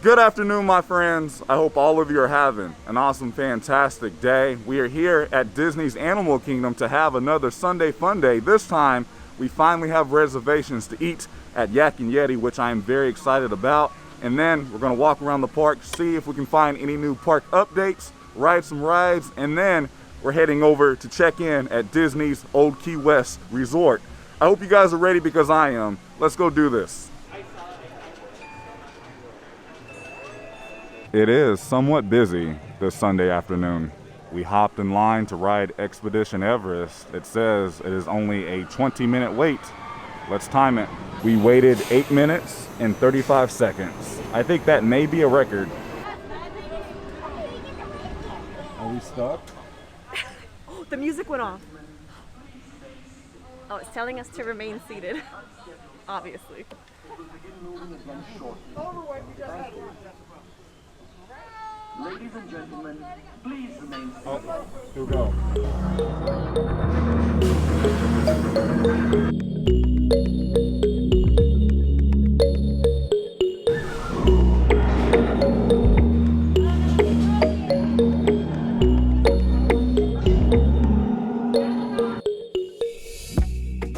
Good afternoon, my friends. I hope all of you are having an awesome, fantastic day. We are here at Disney's Animal Kingdom to have another Sunday Fun Day. This time, we finally have reservations to eat at Yak Yeti, which I am very excited about. And then we're gonna walk around the park, see if we can find any new park updates, ride some rides, and then we're heading over to check in at Disney's Old Key West Resort. I hope you guys are ready because I am. Let's go do this. It is somewhat busy this Sunday afternoon. We hopped in line to ride Expedition Everest. It says it is only a 20-minute wait. Let's time it. We waited 8 minutes and 35 seconds. I think that may be a record. Are we stuck? Oh, the music went off. Oh, it's telling us to remain seated. Obviously. Ladies and gentlemen, please remain seated. Oh, here we go.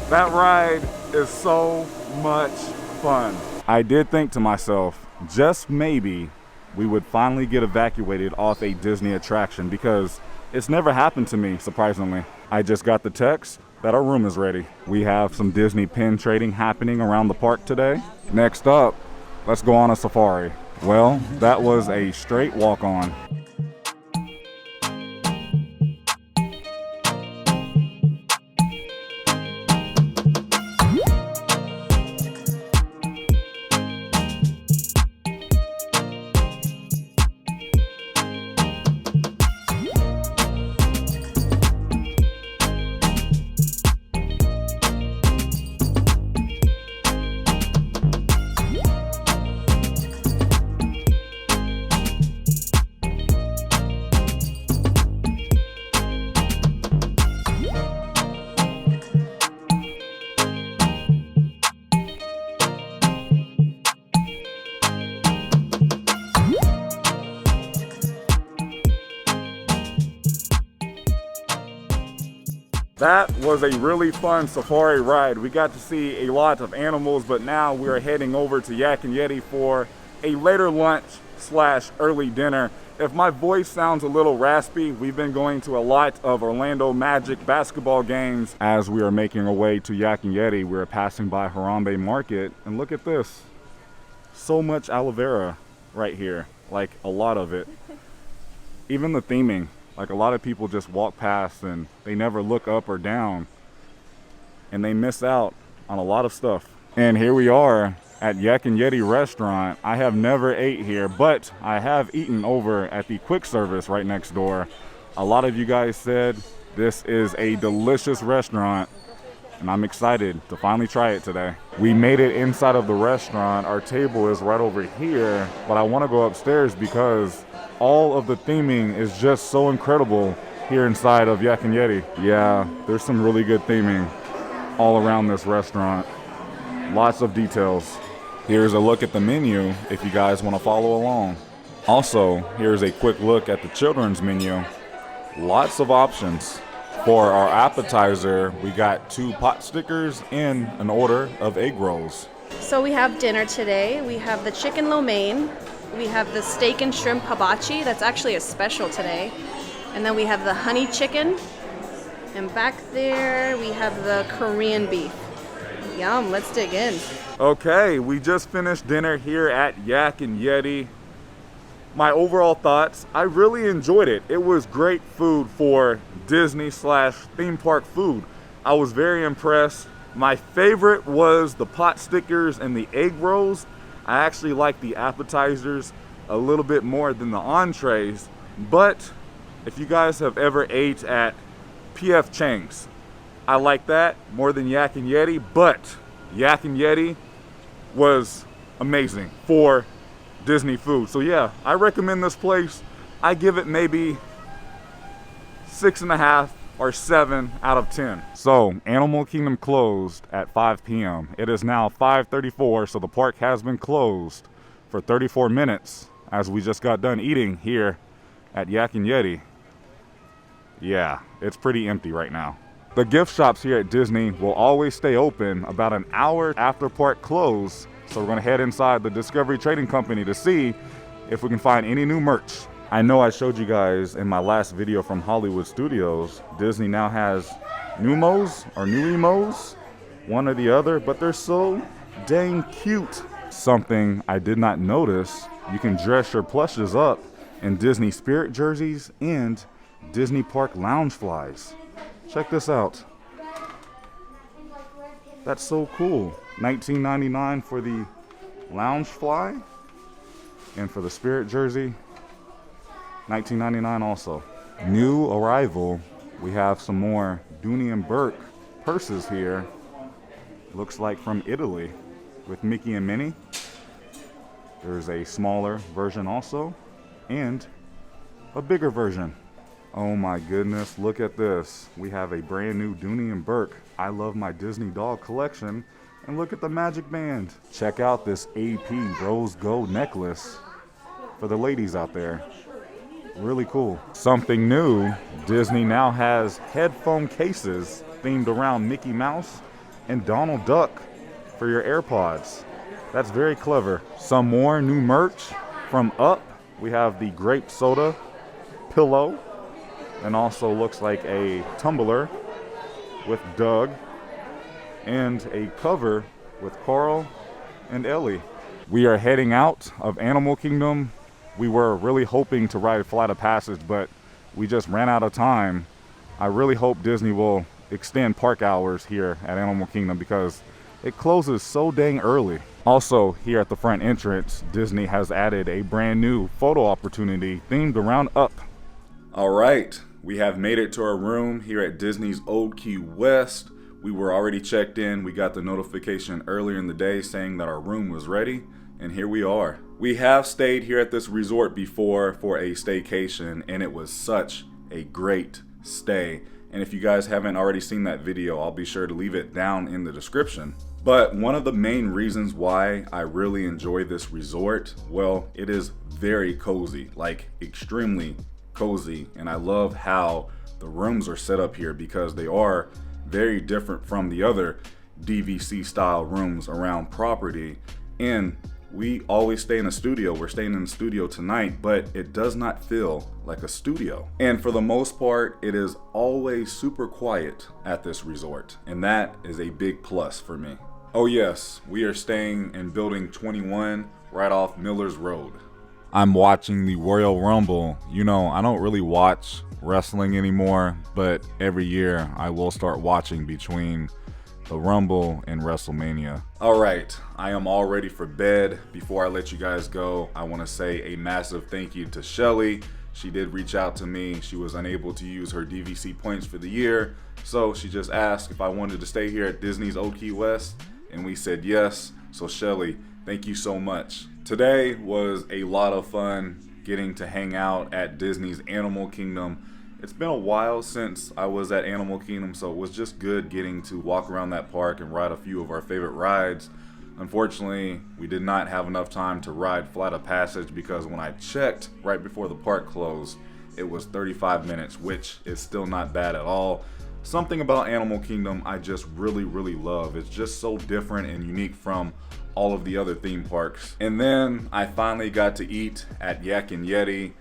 That ride is so much fun. I did think to myself, just maybe we would finally get evacuated off a Disney attraction because it's never happened to me, surprisingly. I just got the text that our room is ready. We have some Disney pin trading happening around the park today. Next up, let's go on a safari. Well, that was a straight walk-on. That was a really fun safari ride. We got to see a lot of animals, but now we are heading over to Yak Yeti for a later lunch / early dinner. If my voice sounds a little raspy, we've been going to a lot of Orlando Magic basketball games. As we are making our way to Yak Yeti, we are passing by Harambe Market, and look at this. So much aloe vera right here, like a lot of it. Even the theming. Like a lot of people just walk past and they never look up or down and they miss out on a lot of stuff. And here we are at Yak Yeti restaurant. I have never ate here, but I have eaten over at the quick service right next door. A lot of you guys said this is a delicious restaurant and I'm excited to finally try it today. We made it inside of the restaurant. Our table is right over here, but I want to go upstairs because all of the theming is just so incredible here inside of Yak Yeti. Yeah, there's some really good theming all around this restaurant. Lots of details. Here's a look at the menu if you guys want to follow along. Also, here's a quick look at the children's menu. Lots of options. For our appetizer, we got 2 pot stickers and an order of egg rolls. So we have dinner today. We have the chicken lo mein. We have the steak and shrimp hibachi. That's actually a special today. And then we have the honey chicken. And back there, we have the Korean beef. Yum, let's dig in. Okay, we just finished dinner here at Yak Yeti. My overall thoughts, I really enjoyed it. It was great food for Disney / theme park food. I was very impressed. My favorite was the pot stickers and the egg rolls. I actually like the appetizers a little bit more than the entrees, but if you guys have ever ate at P.F. Chang's, I like that more than Yak Yeti, but Yak Yeti was amazing for Disney food. So yeah, I recommend this place. I give it maybe 6.5 or 7 out of 10. So Animal Kingdom closed at 5 p.m. It is now 5:34, so the park has been closed for 34 minutes as we just got done eating here at Yak Yeti. Yeah, it's pretty empty right now. The gift shops here at Disney will always stay open about an hour after park close. So we're gonna head inside the Discovery Trading Company to see if we can find any new merch. I know I showed you guys in my last video from Hollywood Studios, Disney now has Numos or new emos, one or the other, but they're so dang cute. Something I did not notice, you can dress your plushes up in Disney Spirit jerseys and Disney Park lounge flies. Check this out. That's so cool. $19.99 for the lounge fly, and for the Spirit jersey, $19.99 also. New arrival, we have some more Dooney and Burke purses here. Looks like from Italy with Mickey and Minnie. There's a smaller version also, and a bigger version. Oh my goodness, look at this. We have a brand new Dooney and Burke I Love My Disney Doll collection, and look at the magic band. Check out this AP rose gold necklace for the ladies out there. Really cool. Something new, Disney now has headphone cases themed around Mickey Mouse and Donald Duck for your AirPods. That's very clever. Some more new merch from Up. We have the grape soda pillow, and also looks like a tumbler with Doug, and a cover with Carl and Ellie. We are heading out of Animal Kingdom. We were really hoping to ride Flight of Passage, but we just ran out of time. I really hope Disney will extend park hours here at Animal Kingdom because it closes so dang early. Also, here at the front entrance, Disney has added a brand new photo opportunity themed around Up. All right, we have made it to our room here at Disney's Old Key West. We were already checked in. We got the notification earlier in the day saying that our room was ready, and here we are. We have stayed here at this resort before for a staycation, and it was such a great stay. And if you guys haven't already seen that video, I'll be sure to leave it down in the description. But one of the main reasons why I really enjoy this resort, well, it is very cozy, like extremely cozy. And I love how the rooms are set up here because they are very different from the other DVC style rooms around property. And we always stay in a studio. We're staying in the studio tonight, but it does not feel like a studio. And for the most part, it is always super quiet at this resort. And that is a big plus for me. Oh yes, we are staying in building 21 right off Miller's Road. I'm watching the Royal Rumble. You know, I don't really watch wrestling anymore, but every year I will start watching between the Rumble and WrestleMania. All right, I am all ready for bed. Before I let you guys go, I want to say a massive thank you to Shelly. She did reach out to me. She was unable to use her DVC points for the year, so she just asked if I wanted to stay here at Disney's Old Key West, and we said yes. So Shelly, thank you so much. Today was a lot of fun getting to hang out at Disney's Animal Kingdom. It's been a while since I was at Animal Kingdom, so it was just good getting to walk around that park and ride a few of our favorite rides. Unfortunately, we did not have enough time to ride Flight of Passage because when I checked right before the park closed, it was 35 minutes, which is still not bad at all. Something about Animal Kingdom I just really love. It's just so different and unique from all of the other theme parks. And then I finally got to eat at Yak Yeti.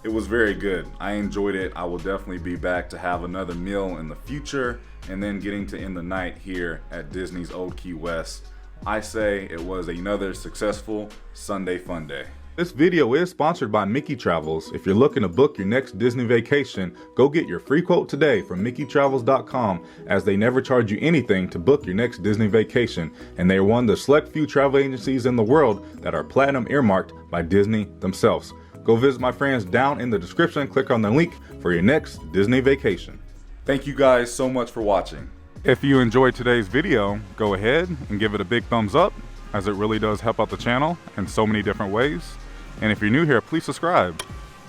It was very good. I enjoyed it. I will definitely be back to have another meal in the future, and then getting to end the night here at Disney's Old Key West. I say it was another successful Sunday fun day. This video is sponsored by Mickey Travels. If you're looking to book your next Disney vacation, go get your free quote today from MickeyTravels.com, as they never charge you anything to book your next Disney vacation, and they are one of the select few travel agencies in the world that are platinum earmarked by Disney themselves. Go visit my friends down in the description, click on the link for your next Disney vacation. Thank you guys so much for watching. If you enjoyed today's video, go ahead and give it a big thumbs up, as it really does help out the channel in so many different ways. And if you're new here, please subscribe,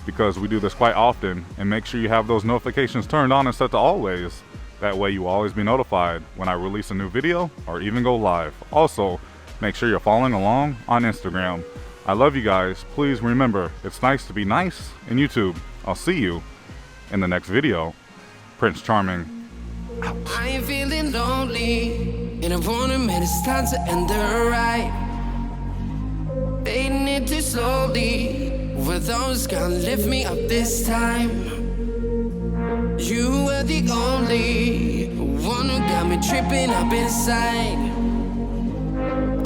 because we do this quite often, and make sure you have those notifications turned on and set to always. That way you will always be notified when I release a new video or even go live. Also, make sure you're following along on Instagram. I love you guys. Please remember, it's nice to be nice in YouTube. I'll see you in the next video. Prince Charming, out. I ain't feeling lonely, and I wanna admit it's time to end the ride. Fading it too slowly, were those gonna lift me up this time? You were the only one who got me tripping up inside.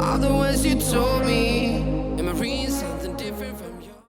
All the words you told me, am I real?